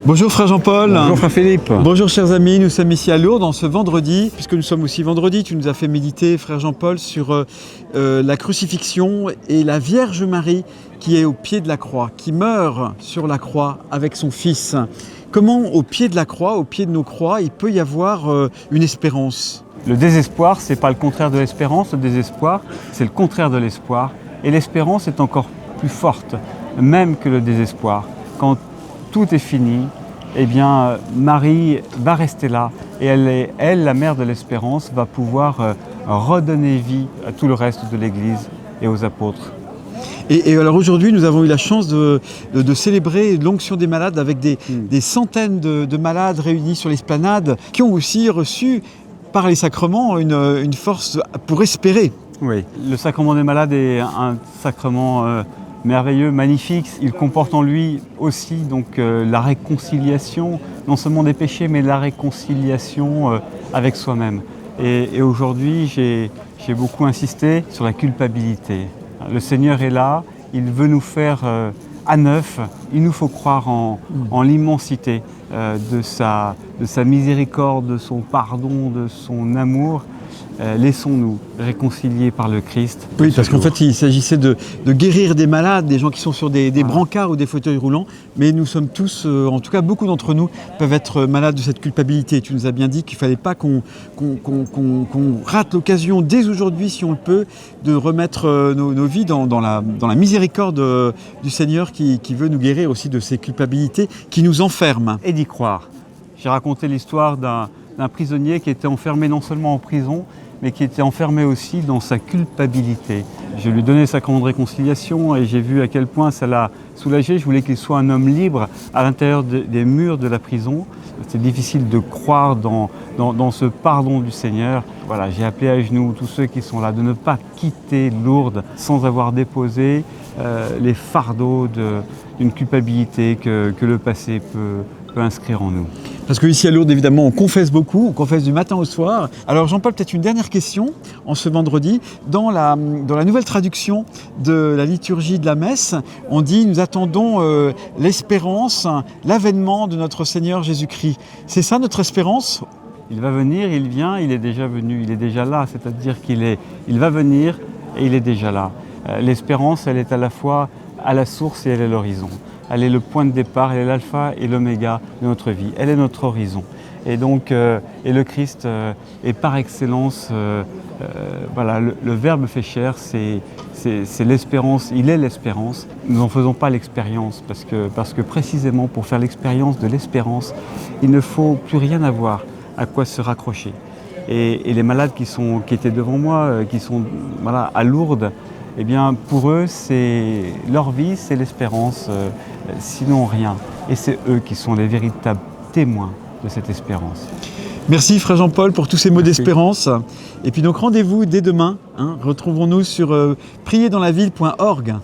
Bonjour frère Jean-Paul. Bonjour frère Philippe. Bonjour chers amis, nous sommes ici à Lourdes en ce vendredi, puisque nous sommes aussi vendredi, tu nous as fait méditer frère Jean-Paul sur la crucifixion et la Vierge Marie qui est au pied de la croix, qui meurt sur la croix avec son fils. Comment au pied de la croix, au pied de nos croix, il peut y avoir une espérance? Le désespoir, c'est pas le contraire de l'espérance, le désespoir, c'est le contraire de l'espoir. Et l'espérance est encore plus forte, même que le désespoir. Quand tout est fini, eh bien, Marie va rester là et elle, la mère de l'espérance, va pouvoir redonner vie à tout le reste de l'Église et aux apôtres. Et alors aujourd'hui, nous avons eu la chance de célébrer l'onction des malades avec des centaines de malades réunis sur l'esplanade qui ont aussi reçu par les sacrements une force pour espérer. Oui, le sacrement des malades est un sacrement merveilleux, magnifique. Il comporte en lui aussi donc, la réconciliation, non seulement des péchés, mais la réconciliation avec soi-même. Et aujourd'hui, j'ai beaucoup insisté sur la culpabilité. Le Seigneur est là, il veut nous faire à neuf. Il nous faut croire en l'immensité de sa miséricorde, de son pardon, de son amour. Laissons-nous réconcilier par le Christ. Oui, parce qu'en fait, il s'agissait de guérir des malades, des gens qui sont sur des brancards ou des fauteuils roulants, mais nous sommes tous, en tout cas beaucoup d'entre nous, peuvent être malades de cette culpabilité. Tu nous as bien dit qu'il ne fallait pas qu'on rate l'occasion, dès aujourd'hui, si on le peut, de remettre nos vies dans la miséricorde du Seigneur qui veut nous guérir aussi de ces culpabilités qui nous enferment. Et d'y croire. J'ai raconté l'histoire d'un prisonnier qui était enfermé non seulement en prison, mais qui était enfermé aussi dans sa culpabilité. Je lui donnais sa grande réconciliation et j'ai vu à quel point ça l'a soulagé. Je voulais qu'il soit un homme libre à l'intérieur des murs de la prison. C'est difficile de croire dans ce pardon du Seigneur. Voilà, j'ai appelé à genoux tous ceux qui sont là de ne pas quitter Lourdes sans avoir déposé les fardeaux d'une culpabilité que le passé peut inscrire en nous. Parce qu'ici à Lourdes, évidemment, on confesse beaucoup, on confesse du matin au soir. Alors Jean-Paul, peut-être une dernière question en ce vendredi. Dans la nouvelle traduction de la liturgie de la messe, on dit « Nous attendons l'espérance, l'avènement de notre Seigneur Jésus-Christ ». C'est ça notre espérance? Il va venir, il vient, il est déjà venu, il est déjà là. C'est-à-dire il va venir et il est déjà là. L'espérance, elle est à la fois à la source et elle est l'horizon. Elle est le point de départ, elle est l'alpha et l'oméga de notre vie. Elle est notre horizon. Et donc, et le Christ est par excellence, voilà, le Verbe fait chair, c'est l'espérance, il est l'espérance. Nous n'en faisons pas l'expérience parce que précisément pour faire l'expérience de l'espérance, il ne faut plus rien avoir à quoi se raccrocher. Et les malades qui étaient devant moi, qui sont voilà, à Lourdes, eh bien, pour eux, c'est leur vie, c'est l'espérance, sinon rien. Et c'est eux qui sont les véritables témoins de cette espérance. Merci frère Jean-Paul pour tous ces mots d'espérance. Et puis donc rendez-vous dès demain. Retrouvons-nous sur prierdanslaville.org.